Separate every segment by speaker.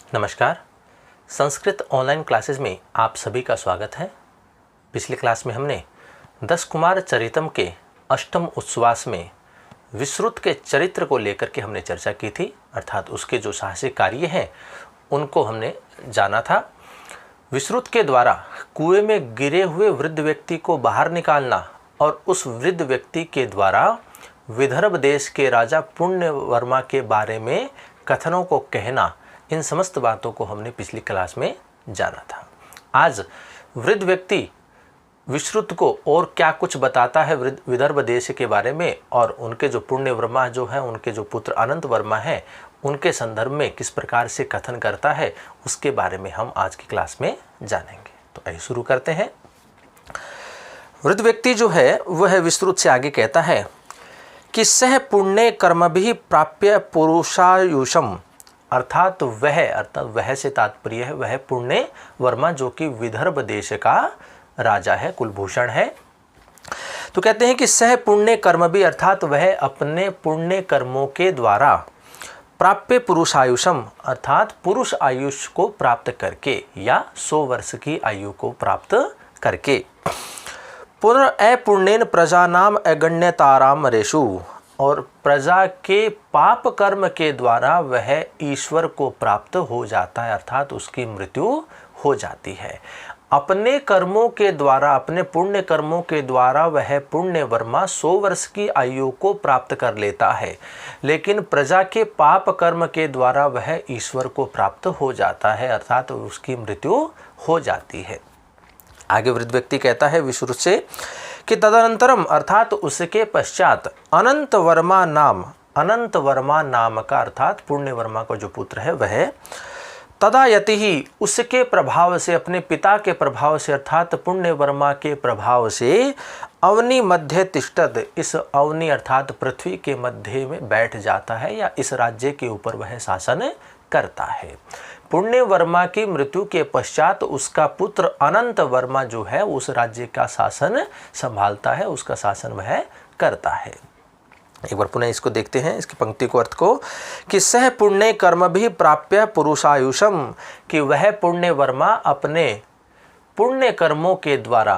Speaker 1: नमस्कार। Sanskrit online classes में आप सभी का स्वागत है। पिछली क्लास में हमने 10 कुमार चरितम के अष्टम उच्छ्वास में विश्रुत के चरित्र को लेकर के हमने चर्चा की थी, अर्थात उसके जो साहसिक कार्य हैं उनको हमने जाना था। विश्रुत के द्वारा कुएं में गिरे हुए वृद्ध व्यक्ति को बाहर निकालना और उस वृद्ध व्यक्ति के द्वारा विदर्भ देश के राजा पुण्यवर्मा के बारे में कथनों को कहना, इन समस्त बातों को हमने पिछली क्लास में जाना था। आज वृद्ध व्यक्ति विश्रुत को और क्या कुछ बताता है विदर्भ देश के बारे में, और उनके जो पुण्यवर्मा जो है, उनके जो पुत्र अनंत वर्मा हैं, उनके संदर्भ में किस प्रकार से कथन करता है, उसके बारे में हम आज की क्लास में जानेंगे। तो आइए शुरू करते हैं। वृद्ध व्यक्ति जो है वह विश्रुत से आगे कहता है कि सह पुण्य कर्म भी प्राप्य पुरुषायुषम, अर्थात वह से तात्पर्य है वह पुण्य वर्मा जो कि विदर्भ देश का राजा है, कुलभूषण है। तो कहते हैं कि सह पुण्य कर्म भी, अर्थात वह अपने पुण्य कर्मों के द्वारा प्राप्य पुरुषायुषम, अर्थात पुरुष आयुष को प्राप्त करके या 100 वर्ष की आयु को प्राप्त करके पुनर्पुण्येन प्रजानाम अगण्यताराम रेषु, और प्रजा के पाप कर्म के द्वारा वह ईश्वर को प्राप्त हो जाता है, अर्थात उसकी मृत्यु हो जाती है। अपने कर्मों के द्वारा, अपने पुण्य कर्मों के द्वारा वह पुण्य वर्मा 100 वर्ष की आयु को प्राप्त कर लेता है, लेकिन प्रजा के पाप कर्म के द्वारा वह ईश्वर को प्राप्त हो जाता है, अर्थात उसकी मृत्यु हो जाती है। आगे वृद्ध व्यक्ति कहता है विश्रुत से कि तदनंतरम, अर्थात उसके पश्चात अनंत वर्मा नाम का, अर्थात पुण्य वर्मा का जो पुत्र है वह तदा यति ही, उसके प्रभाव से, अपने पिता के प्रभाव से, अर्थात पुण्य वर्मा के प्रभाव से अवनी मध्य तिष्ठत, इस अवनी अर्थात पृथ्वी के मध्य में बैठ जाता है या इस राज्य के ऊपर वह शासन करता है। पुण्य वर्मा की मृत्यु के पश्चात उसका पुत्र अनंत वर्मा जो है उस राज्य का शासन संभालता है, उसका शासन वह करता है। एक बार पुनः इसको देखते हैं, इसकी पंक्ति को, अर्थ को, कि सह पुण्य कर्म भी प्राप्य पुरुषायुषम, कि वह पुण्य वर्मा अपने पुण्य कर्मों के द्वारा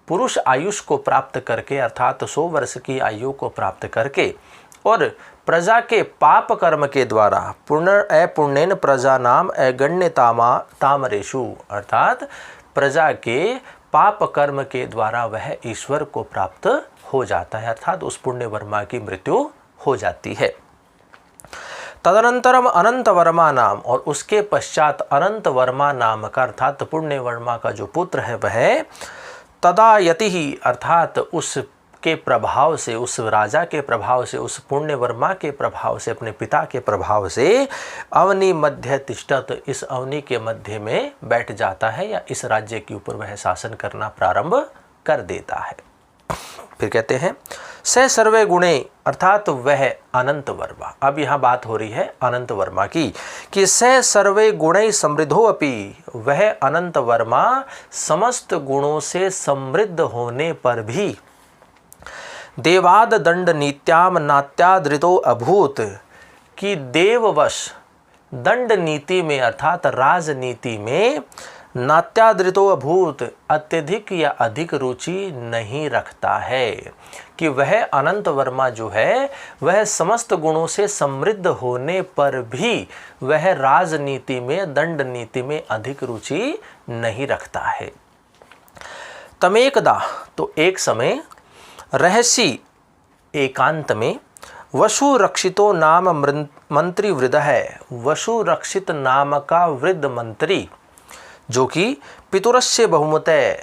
Speaker 1: पुरुष आयुष को प्राप्त करके, अर्थात 100 वर्ष की आयु को प्राप्त करके, और प्रजा के पाप कर्म के द्वारा पुण्येन प्रजा नाम अगण्य तामरेषु, अर्थात प्रजा के पाप कर्म के द्वारा वह ईश्वर को प्राप्त हो जाता है, अर्थात उस पुण्य वर्मा की मृत्यु हो जाती है। तदनंतरम अनंत वर्मा नाम, और उसके पश्चात अनंत वर्मा नाम का, अर्थात पुण्य वर्मा का जो पुत्र है वह तदा यति ही, अर्थात उसके प्रभाव से, उस राजा के प्रभाव से, उस पुण्य वर्मा के प्रभाव से, अपने पिता के प्रभाव से अवनी मध्य तिष्ठत, इस अवनी के मध्य में बैठ जाता है या इस राज्य के ऊपर वह शासन करना प्रारंभ कर देता है। फिर कहते हैं स सर्वे गुणे, अर्थात वह अनंत वर्मा, अब यहाँ बात हो रही है अनंत वर्मा की, कि स सर्वे गुणे समृद्धो अपि, वह अनंत वर्मा समस्त गुणों से समृद्ध होने पर भी देवाद दंड नीत्याम नात्यादृतो अभूत, कि देववश दंड नीति में, अर्थात राजनीति में नात्यादृतो अभूत, अत्यधिक या अधिक रुचि नहीं रखता है, कि वह अनंत वर्मा जो है वह समस्त गुणों से समृद्ध होने पर भी वह राजनीति में, दंड नीति में अधिक रुचि नहीं रखता है। तमेकदा, तो एक समय, रहसी एकांत में, वसु रक्षितो नाम मंत्री वृद्ध है, वसु रक्षित नाम का वृद्ध मंत्री, जो कि पितुरस्य बहुमतः,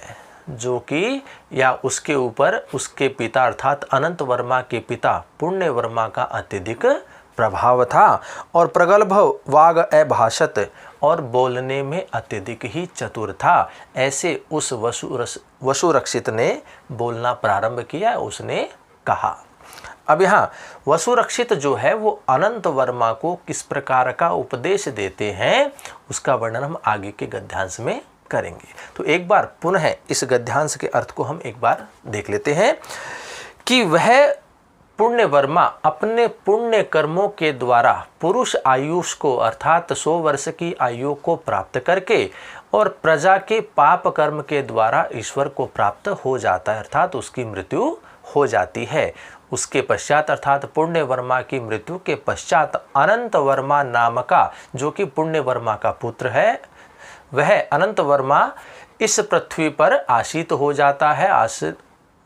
Speaker 1: जो कि या उसके ऊपर उसके पिता अर्थात अनंत वर्मा के पिता पुण्य वर्मा का अत्यधिक प्रभाव था, और प्रगल्भ वाग अभाषत, और बोलने में अत्यधिक ही चतुर था। ऐसे उस वसु रक्षित ने बोलना प्रारंभ किया, उसने कहा। अब यहाँ वसुरक्षित जो है वो अनंत वर्मा को किस प्रकार का उपदेश देते हैं उसका वर्णन हम आगे के गद्यांश में करेंगे। तो एक बार पुनः इस गद्यांश के अर्थ को हम एक बार देख लेते हैं कि वह पुण्यवर्मा अपने पुण्य कर्मों के द्वारा पुरुष आयुष को अर्थात 100 वर्ष की आयु को प्राप्त करके और प्रजा के पाप कर्म के द्वारा ईश्वर को प्राप्त हो जाता है, अर्थात उसकी मृत्यु हो जाती है। उसके पश्चात अर्थात पुण्यवर्मा की मृत्यु के पश्चात अनंत वर्मा नाम का, जो कि पुण्यवर्मा का पुत्र है, वह अनंत वर्मा इस पृथ्वी पर आसीत हो जाता है।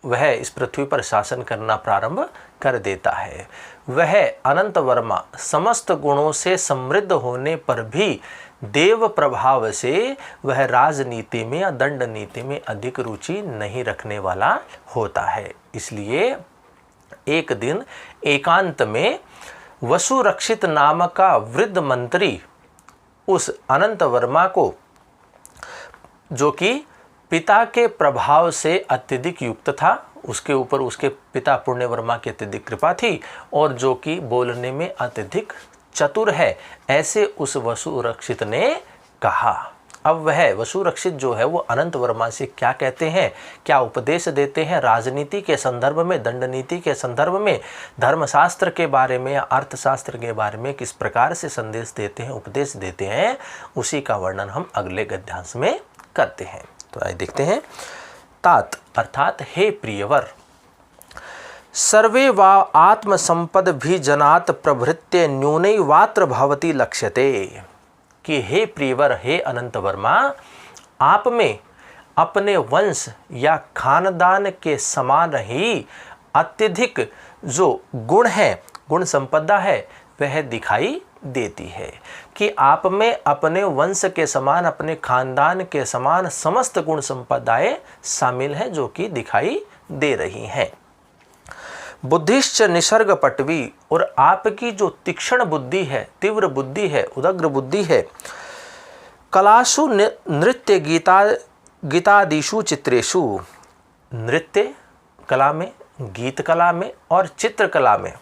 Speaker 1: वह इस पृथ्वी पर शासन करना प्रारंभ कर देता है। वह अनंत वर्मा समस्त गुणों से समृद्ध होने पर भी देव प्रभाव से वह राजनीति में या दंड नीति में अधिक रुचि नहीं रखने वाला होता है। इसलिए एक दिन एकांत में वसुरक्षित नाम का वृद्ध मंत्री उस अनंत वर्मा को, जो कि पिता के प्रभाव से अत्यधिक युक्त था, उसके ऊपर उसके पिता पुण्यवर्मा की अत्यधिक कृपा थी और जो कि बोलने में अत्यधिक चतुर है, ऐसे उस वसुरक्षित ने कहा। अब वह वसुरक्षित जो है वो अनंत वर्मा से क्या कहते हैं, क्या उपदेश देते हैं राजनीति के संदर्भ में, दंड नीति के संदर्भ में, धर्मशास्त्र के बारे में या अर्थशास्त्र के बारे में किस प्रकार से संदेश देते हैं, उपदेश देते हैं, उसी का वर्णन हम अगले गद्यांश में करते हैं। तो आइए देखते हैं। तात अर्थात हे प्रियवर, सर्वे वा आत्मसंपद भी जनात प्रभृत्य न्यूनैवात्र भवति लक्ष्यते, कि हे प्रियवर, हे अनंत वर्मा, आप में अपने वंश या खानदान के समान ही अत्यधिक जो गुण है, गुण संपदा है, वह दिखाई देती है। कि आप में अपने वंश के समान, अपने खानदान के समान समस्त गुण संपदाएं शामिल हैं, जो कि दिखाई दे रही हैं। बुद्धिश्च निसर्ग पटवी, और आपकी जो तीक्ष्ण बुद्धि है, तीव्र बुद्धि है, उदग्र बुद्धि है, कलासु नृत्य गीतादिषु चित्रेषु, नृत्य कला में, गीत कला में और चित्र कला में,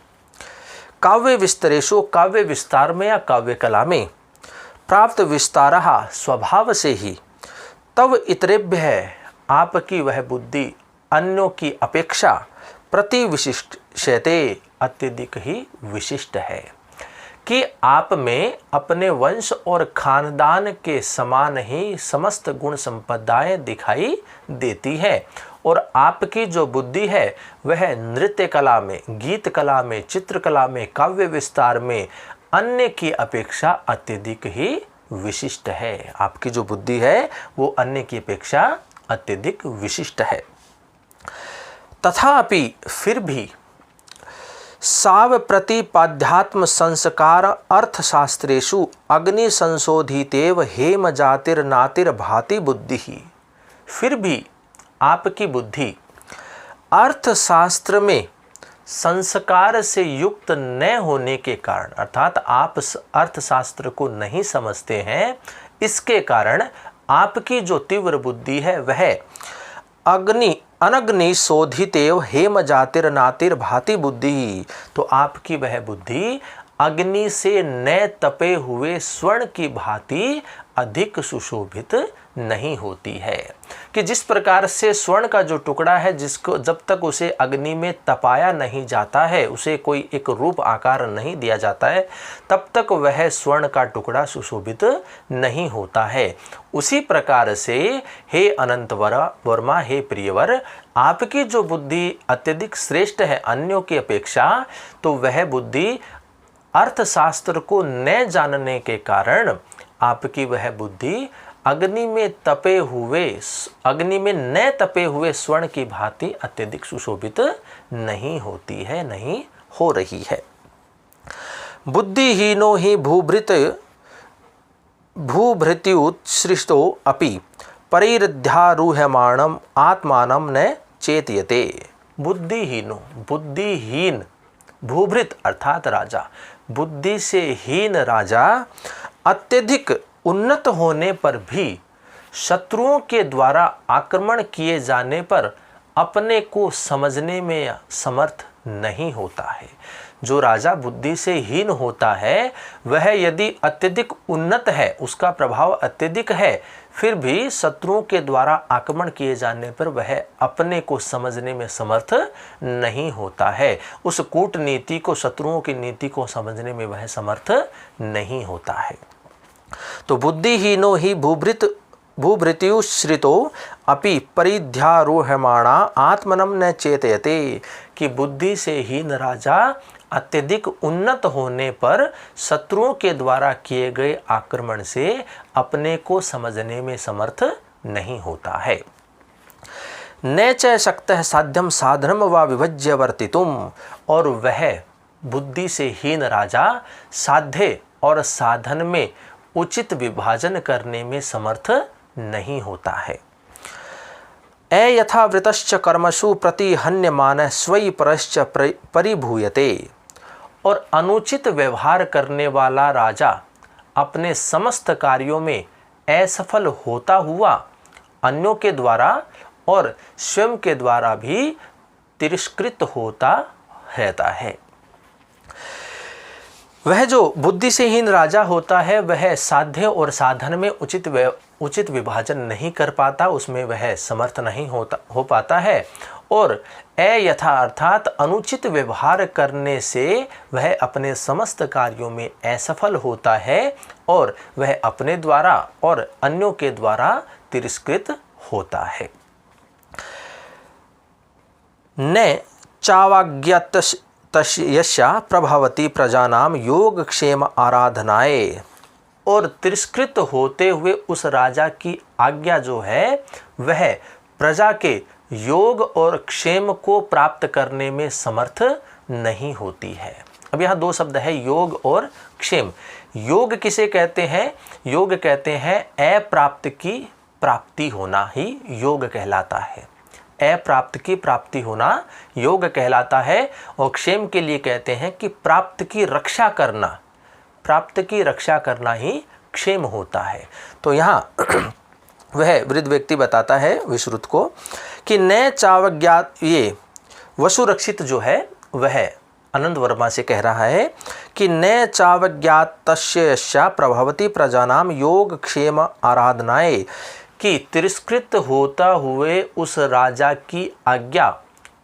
Speaker 1: काव्य विस्तरेषु, काव्य विस्तार में या काव्य कला में, प्राप्त विस्तारः स्वभाव से ही, तव इतरेभ्य है, आपकी वह बुद्धि अन्यों की अपेक्षा प्रति विशिष्टते, अत्यधिक ही विशिष्ट है। कि आप में अपने वंश और खानदान के समान ही समस्त गुण संपदाएं दिखाई देती है और आपकी जो बुद्धि है वह नृत्य कला में, गीत कला में, चित्रकला में, काव्य विस्तार में अन्य की अपेक्षा अत्यधिक ही विशिष्ट है। आपकी जो बुद्धि है वो अन्य की अपेक्षा अत्यधिक विशिष्ट है। तथापि फिर भी साव प्रतिपाध्यात्म संस्कार अर्थशास्त्रेषु अग्नि संशोधितेव हेम जातिर्नातिर भाति बुद्धि ही, फिर भी आपकी बुद्धि अर्थशास्त्र में संस्कार से युक्त न होने के कारण, अर्थात आप अर्थशास्त्र को नहीं समझते हैं, इसके कारण आपकी जो तीव्र बुद्धि है वह अनग्नि शोधितेव हेम जातिर्नातिर भाति बुद्धि, तो आपकी वह बुद्धि अग्नि से न तपे हुए स्वर्ण की भांति अधिक सुशोभित नहीं होती है। कि जिस प्रकार से स्वर्ण का जो टुकड़ा है, जिसको जब तक उसे अग्नि में तपाया नहीं जाता है, उसे कोई एक रूप आकार नहीं दिया जाता है, तब तक वह स्वर्ण का टुकड़ा सुशोभित नहीं होता है। उसी प्रकार से हे अनंत वर्मा, हे प्रियवर, आपकी जो बुद्धि अत्यधिक श्रेष्ठ है अन्यों की अपेक्षा, तो वह बुद्धि अर्थशास्त्र को न जानने के कारण आपकी वह बुद्धि अग्नि में न तपे हुए स्वर्ण की भांति अत्यधिक सुशोभित नहीं होती है, नहीं हो रही है। बुद्धिहीनो ही भूभृत्युत्सृष्टो अपि परिरध्यारूह्यमाणम आत्मानं न चेतयते। बुद्धिहीनो, बुद्धिहीन, भूभृत अर्थात राजा, बुद्धि से हीन राजा अत्यधिक उन्नत होने पर भी शत्रुओं के द्वारा आक्रमण किए जाने पर अपने को समझने में समर्थ नहीं होता है। जो राजा बुद्धि से हीन होता है वह यदि अत्यधिक उन्नत है, उसका प्रभाव अत्यधिक है, फिर भी शत्रुओं के द्वारा आक्रमण किए जाने पर वह अपने को समझने में समर्थ नहीं होता है। उस कूटनीति को, शत्रुओं की नीति को समझने में वह समर्थ नहीं होता है। तो बुद्धिहीनो ही भूभृत्युश्रितो अपि परिध्यारोहमाणा आत्मनं न चेतयते, कि बुद्धि से हीन राजा अत्यधिक उन्नत होने पर शत्रुओं के द्वारा किए गए आक्रमण से अपने को समझने में समर्थ नहीं होता है। न च शक्तः साध्यम साधनम व विभज्य वर्तितुम, और वह बुद्धि से हीन राजा साध्य और साधन में उचित विभाजन करने में समर्थ नहीं होता है। यथावृतश्च कर्मसु प्रतिहन्यमान स्वयं परश्च परिभूयते, और अनुचित व्यवहार करने वाला राजा अपने समस्त कार्यों में असफल होता हुआ अन्यों के द्वारा और स्वयं के द्वारा भी तिरस्कृत होता रहता है। वह जो बुद्धि से हीन राजा होता है वह साध्य और साधन में उचित विभाजन नहीं कर पाता, उसमें वह समर्थ नहीं हो पाता है, और अयथा अर्थात अनुचित व्यवहार करने से वह अपने समस्त कार्यों में असफल होता है और वह अपने द्वारा और अन्यों के द्वारा तिरस्कृत होता है। न चावाज्ञातस्यस्या प्रभवति प्रजानाम योगक्षेम आराधनाए, और तिरस्कृत होते हुए उस राजा की आज्ञा जो है वह प्रजा के योग और क्षेम को प्राप्त करने में समर्थ नहीं होती है। अब यहाँ दो शब्द है, योग और क्षेम। योग किसे कहते हैं? योग कहते हैं अप्राप्त की प्राप्ति होना ही योग कहलाता है। अप्राप्त की प्राप्ति होना योग कहलाता है, और क्षेम के लिए कहते हैं कि प्राप्त की रक्षा करना, प्राप्त की रक्षा करना ही क्षेम होता है। तो यहाँ वह वृद्ध व्यक्ति बताता है विश्रुत को कि न चावज्ञात, ये वसुरक्षित जो है वह आनंद वर्मा से कह रहा है कि न चावज्ञातस्यस्या प्रभवति प्रजानाम योग क्षेम आराधनाए, कि तिरस्कृत होता हुए उस राजा की आज्ञा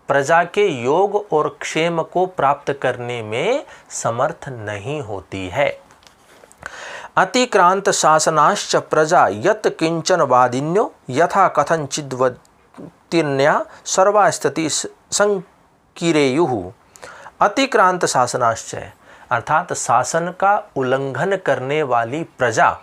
Speaker 1: प्रजा के योग और क्षेम को प्राप्त करने में समर्थ नहीं होती है। अतिक्रांत शासनाश्च प्रजा यत् किंचन वादिन्यो यथा कथंचिद्वतीर्ण्या सर्वास्थिति संकीरेयुः। अतिक्रांत शासनाश्च अर्थात शासन का उल्लंघन करने वाली प्रजा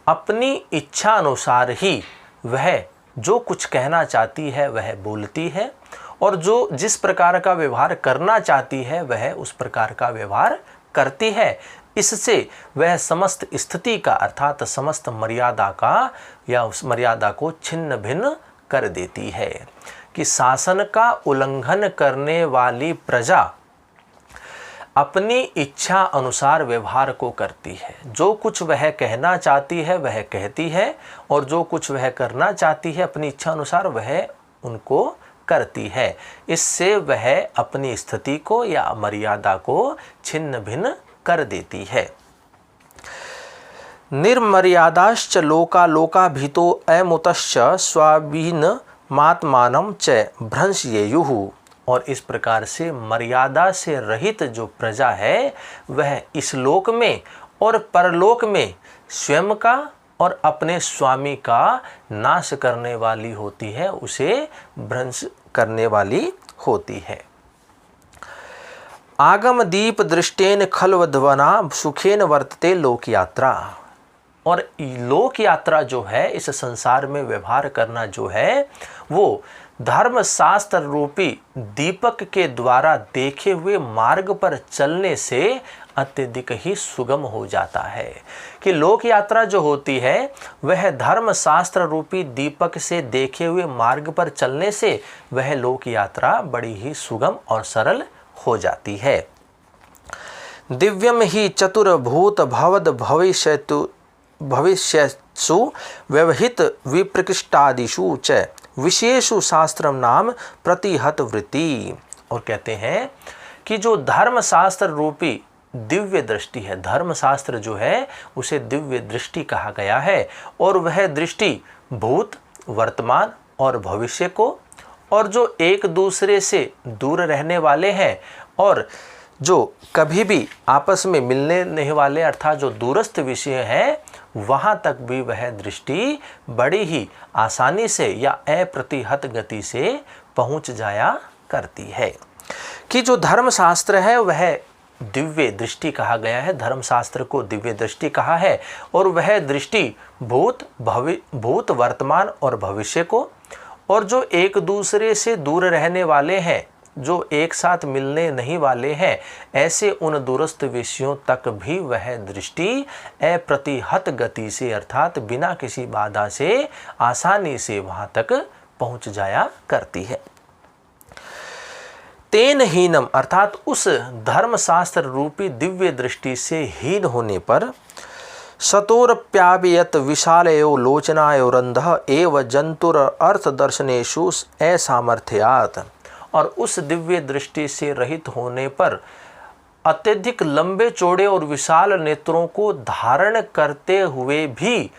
Speaker 1: अपनी इच्छा अनुसार ही वह जो कुछ कहना चाहती है वह बोलती है, और जो जिस प्रकार का व्यवहार करना चाहती है वह उस प्रकार का व्यवहार करती है। इससे वह समस्त स्थिति का अर्थात समस्त मर्यादा का या उस मर्यादा को छिन्न भिन्न कर देती है। कि शासन का उल्लंघन करने वाली प्रजा अपनी इच्छा अनुसार व्यवहार को करती है। जो कुछ वह कहना चाहती है वह कहती है, और जो कुछ वह करना चाहती है अपनी इच्छा अनुसार वह उनको करती है। इससे वह अपनी स्थिति को या मर्यादा को छिन्न भिन्न कर देती है। निर्मर्यादाश्च लोकाभीतो अमुतश्च स्वाभिनमात्मानं च भ्रंशयेयुः। और इस प्रकार से मर्यादा से रहित जो प्रजा है वह इस लोक में और परलोक में स्वयं का और अपने स्वामी का नाश करने वाली होती है, उसे भ्रंश करने वाली होती है। आगम दीप दृष्टेन खलवध्वना सुखेन वर्तते लोक यात्रा। और लोक यात्रा जो है, इस संसार में व्यवहार करना जो है वो धर्म शास्त्र रूपी दीपक के द्वारा देखे हुए मार्ग पर चलने से अत्यधिक ही सुगम हो जाता है। कि लोक यात्रा जो होती है वह धर्म शास्त्र रूपी दीपक से देखे हुए मार्ग पर चलने से वह लोक यात्रा बड़ी ही सुगम और सरल हो जाती है। दिव्यम ही चतुर्भूत भवद भविष्यसु व्यवहित विप्रकृष्टादिषु च विशेषु शास्त्रम नाम प्रतिहत वृत्ति। और कहते हैं कि जो धर्मशास्त्र रूपी दिव्य दृष्टि है, धर्मशास्त्र जो है उसे दिव्य दृष्टि कहा गया है, और वह दृष्टि भूत, वर्तमान और भविष्य को, और जो एक दूसरे से दूर रहने वाले हैं और जो कभी भी आपस में मिलने नहीं वाले अर्थात जो दूरस्थ विषय हैं, वहाँ तक भी वह दृष्टि बड़ी ही आसानी से या अप्रतिहत गति से पहुँच जाया करती है। कि जो धर्मशास्त्र है वह दिव्य दृष्टि कहा गया है, धर्मशास्त्र को दिव्य दृष्टि कहा है, और वह दृष्टि भूत, वर्तमान और भविष्य को, और जो एक दूसरे से दूर रहने वाले हैं, जो एक साथ मिलने नहीं वाले हैं, ऐसे उन दूरस्थ विषयों तक भी वह दृष्टि अप्रतिहत गति से अर्थात बिना किसी बाधा से आसानी से वहां तक पहुंच जाया करती है। तेन हीनम अर्थात उस धर्मशास्त्र रूपी दिव्य दृष्टि से हीन होने पर सतोरप्यावियत विशालयो लोचनायो रंधः एव जंतुर अर्थ दर्शनेषु असामर्थ्यात्, और उस दिव्य दृष्टि से रहित होने पर अत्यधिक लंबे चौड़े और विशाल नेत्रों को धारण करते हुए भी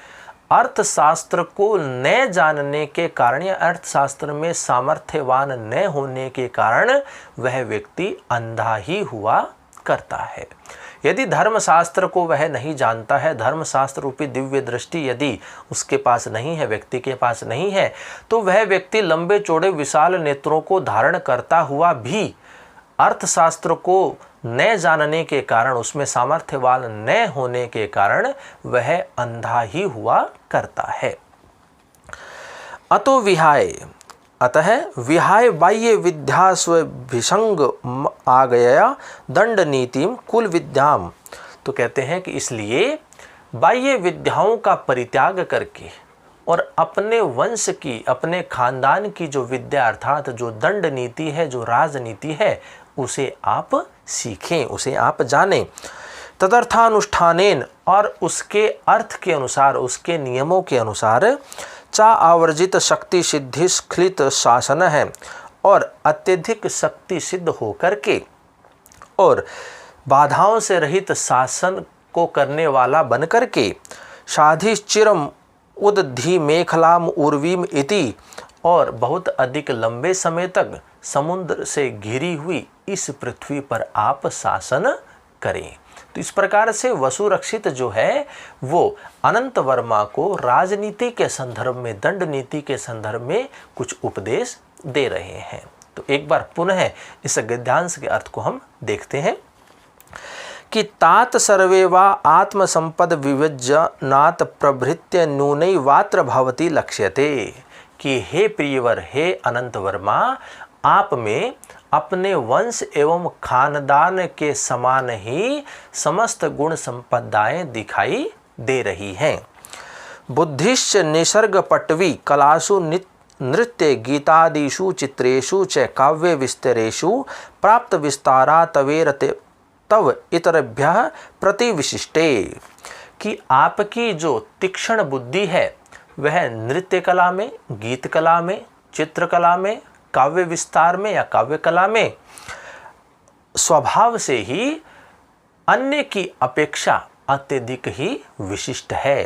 Speaker 1: अर्थशास्त्र को न जानने के कारण या अर्थशास्त्र में सामर्थ्यवान न होने के कारण वह व्यक्ति अंधा ही हुआ करता है। यदि धर्मशास्त्र को वह नहीं जानता है, धर्मशास्त्र रूपी दिव्य दृष्टि यदि उसके पास नहीं है, व्यक्ति के पास नहीं है, तो वह व्यक्ति लंबे चौड़े विशाल नेत्रों को धारण करता हुआ भी अर्थशास्त्र को न जानने के कारण, उसमें सामर्थ्यवान न होने के कारण वह अंधा ही हुआ करता है। अतः विहाय बाह्य विद्या स्वभिसंग आ गया दंड नीतिम कुल विद्याम, तो कहते हैं कि इसलिए बाह्य विद्याओं का परित्याग करके और अपने वंश की, अपने खानदान की जो विद्या अर्थात जो दंड नीति है, जो राजनीति है, उसे आप सीखें, उसे आप जानें। तदर्थानुष्ठानेन और उसके अर्थ के अनुसार, उसके नियमों के अनुसार चा आवर्जित शक्ति सिद्धि स्खलित शासन है, और अत्यधिक शक्ति सिद्ध होकर के और बाधाओं से रहित शासन को करने वाला बनकर के साधिश्चिरम उदधि मेखलाम उर्वीम इति, और बहुत अधिक लंबे समय तक समुद्र से घिरी हुई इस पृथ्वी पर आप शासन करें। तो इस प्रकार से वसुरक्षित जो है वो अनंत वर्मा को राजनीति के संदर्भ में, दंड नीति के संदर्भ में कुछ उपदेश दे रहे हैं। तो एक बार पुनः इस गद्यांश के अर्थ को हम देखते हैं कि तात सर्वे वा आत्मसंपद विविज्य नात प्रभृत्य नूनै वात्र भवति लक्ष्यते, कि हे प्रियवर, हे अनंत वर्मा, आप में अपने वंश एवं खानदान के समान ही समस्त गुण संपदाएं दिखाई दे रही हैं। बुद्धिश्च निसर्ग पटवी कलासु नृत्य गीतादिषु चित्रेषु च काव्य विस्तरेषु प्राप्त विस्तारा तवेरते तव इतरेभ्यः प्रति विशिष्टे, कि आपकी जो तीक्ष्ण बुद्धि है वह नृत्य कला में, गीत कला में, चित्रकला में, काव्य विस्तार में या काव्य कला में स्वभाव से ही अन्य की अपेक्षा अत्यधिक ही विशिष्ट है।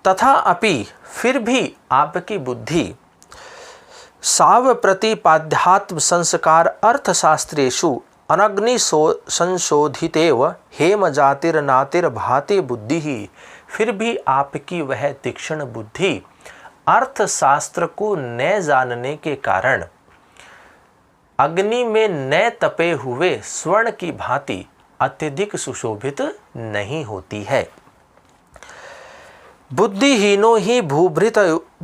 Speaker 1: तथा अपि फिर भी आपकी बुद्धि साव प्रतिपाद्यात्म संस्कार अर्थशास्त्रेषु अनग्नि संशोधितेव हेम जातिर्नातिर भाति बुद्धि ही, फिर भी आपकी वह तीक्ष्ण बुद्धि अर्थशास्त्र को न जानने के कारण अग्नि में न तपे हुए स्वर्ण की भांति अत्यधिक सुशोभित नहीं होती है। बुद्धिहीनो ही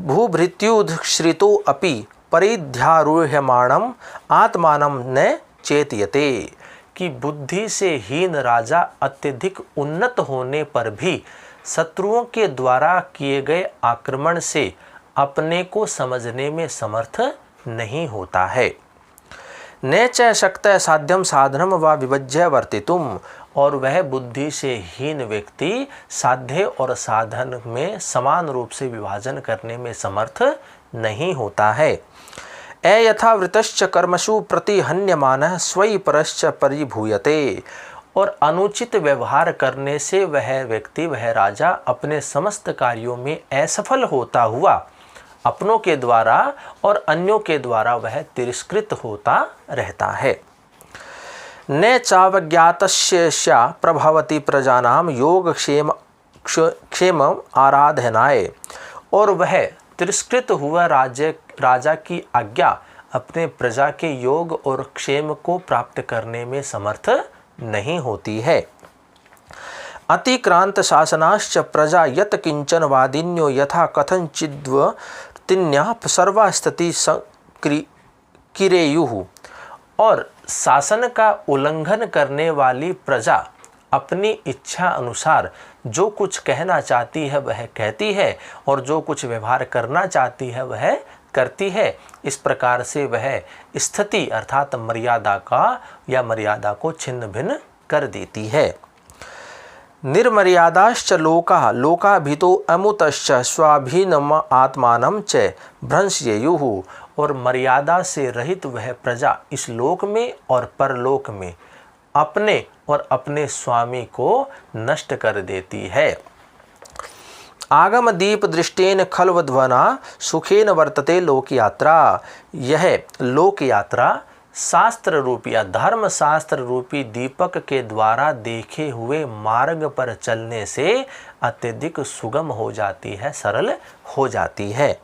Speaker 1: भूभृत्युधश्रितो अपि परिध्यारूह्यमाणम आत्मानं न चेतयते, कि बुद्धि से हीन राजा अत्यधिक उन्नत होने पर भी शत्रुओं के द्वारा किए गए आक्रमण से अपने को समझने में समर्थ नहीं होता है। न च शक्तः साध्यम साधनम व विभज्य वर्तितुम, और वह बुद्धि से हीन व्यक्ति साध्य और साधन में समान रूप से विभाजन करने में समर्थ नहीं होता है। अयथावृतश्च कर्मसु प्रतिहन्यमानः स्वयि परश्च परिभूयते। और अनुचित व्यवहार करने से वह व्यक्ति, वह राजा अपने समस्त कार्यों में असफल होता हुआ अपनों के द्वारा और अन्यों के द्वारा वह तिरस्कृत होता रहता है। न चावज्ञातस्य प्रभवति प्रजानां योगक्षेम आराधनाय। और वह तिरस्कृत हुआ राजा की आज्ञा अपने प्रजा के योग और क्षेम को प्राप्त करने में समर्थ नहीं होती है। अतिक्रांत शासनाश्च प्रजा यत किंचन वादिन्यो यथा कथंचिद्वतिन्या सर्वास्थिति किरेयुः। और शासन का उल्लंघन करने वाली प्रजा अपनी इच्छा अनुसार जो कुछ कहना चाहती है वह कहती है और जो कुछ व्यवहार करना चाहती है वह करती है। इस प्रकार से वह स्थिति अर्थात मर्यादा का या मर्यादा को छिन्न भिन्न कर देती है। निर्मर्यादाश्च लोका लोकाभितो अमुतश्च स्वाभिनम आत्मानं च भ्रंशयेयुः। और मर्यादा से रहित वह प्रजा इस लोक में और परलोक में अपने और अपने स्वामी को नष्ट कर देती है। आगम दीप दृष्टेन खल्वध्वना सुखेन वर्तते लोक यात्रा। यह लोक यात्रा शास्त्र रूपी या धर्म शास्त्र रूपी दीपक के द्वारा देखे हुए मार्ग पर चलने से अत्यधिक सुगम हो जाती है, सरल हो जाती है।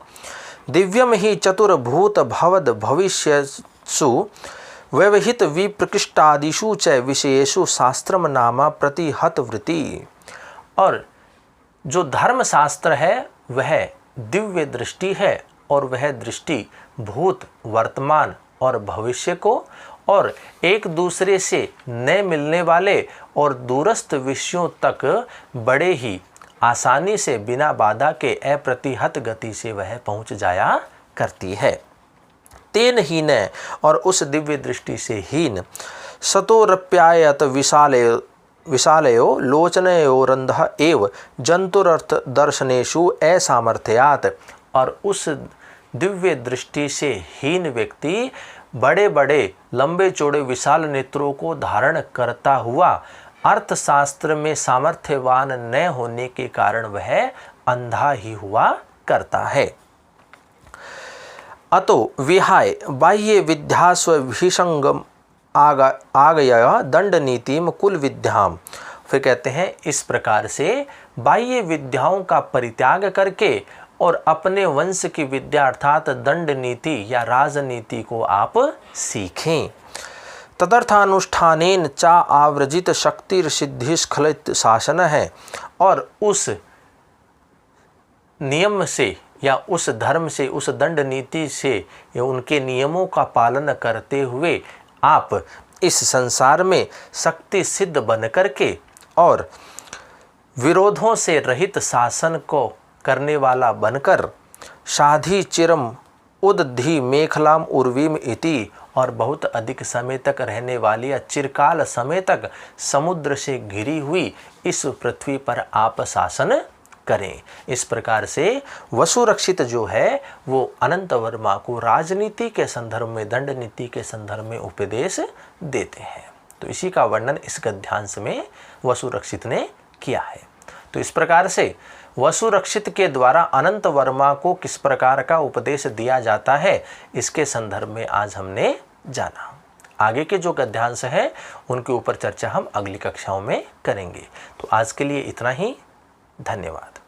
Speaker 1: दिव्यम ही चतुर्भूत भवद भविष्यसु व्यवहित विप्रकृष्टादिषु च विषयेषु शास्त्रम नामा प्रतिहत वृत्ति। और जो धर्म शास्त्र है वह दिव्य दृष्टि है और वह दृष्टि भूत, वर्तमान और भविष्य को और एक दूसरे से न मिलने वाले और दूरस्थ विषयों तक बड़े ही आसानी से बिना बाधा के अप्रतिहत गति से वह पहुंच जाया करती है। तेन हीन और उस दिव्य दृष्टि से हीन सतोरप्यायत विशालयो लोचनयोरंधः एव जंतुरर्थ दर्शनेषु असामर्थ्यात्। और उस दिव्य दृष्टि से हीन व्यक्ति बड़े बड़े लंबे चौड़े विशाल नेत्रों को धारण करता हुआ अर्थशास्त्र में सामर्थ्यवान न होने के कारण वह अंधा ही हुआ करता है। अतो विहाय बाह्य विद्यास्वभिसंगम आगय दंड नीतिम कुल विद्याम। फिर कहते हैं इस प्रकार से बाह्य विद्याओं का परित्याग करके और अपने वंश की विद्या अर्थात दंड नीति या राजनीति को आप सीखें। तदर्थानुष्ठानेन चा आवृजित शक्तिर्सिद्धिस्खलित शासन है। और उस नियम से या उस धर्म से, उस दंड नीति से या उनके नियमों का पालन करते हुए आप इस संसार में शक्ति सिद्ध बन करके और विरोधों से रहित शासन को करने वाला बनकर शाधि चिरम उदधि मेखलाम उर्वीम इति। और बहुत अधिक समय तक रहने वाली या चिरकाल समय तक समुद्र से घिरी हुई इस पृथ्वी पर आप शासन करें। इस प्रकार से वसुरक्षित जो है वो अनंत वर्मा को राजनीति के संदर्भ में, दंड नीति के संदर्भ में उपदेश देते हैं। तो इसी का वर्णन इस गद्यांश में वसुरक्षित ने किया है। तो इस प्रकार से वसुरक्षित के द्वारा अनंत वर्मा को किस प्रकार का उपदेश दिया जाता है इसके संदर्भ में आज हमने जाना। आगे के जो गद्यांश हैं उनके ऊपर चर्चा हम अगली कक्षाओं में करेंगे। तो आज के लिए इतना ही। धन्यवाद।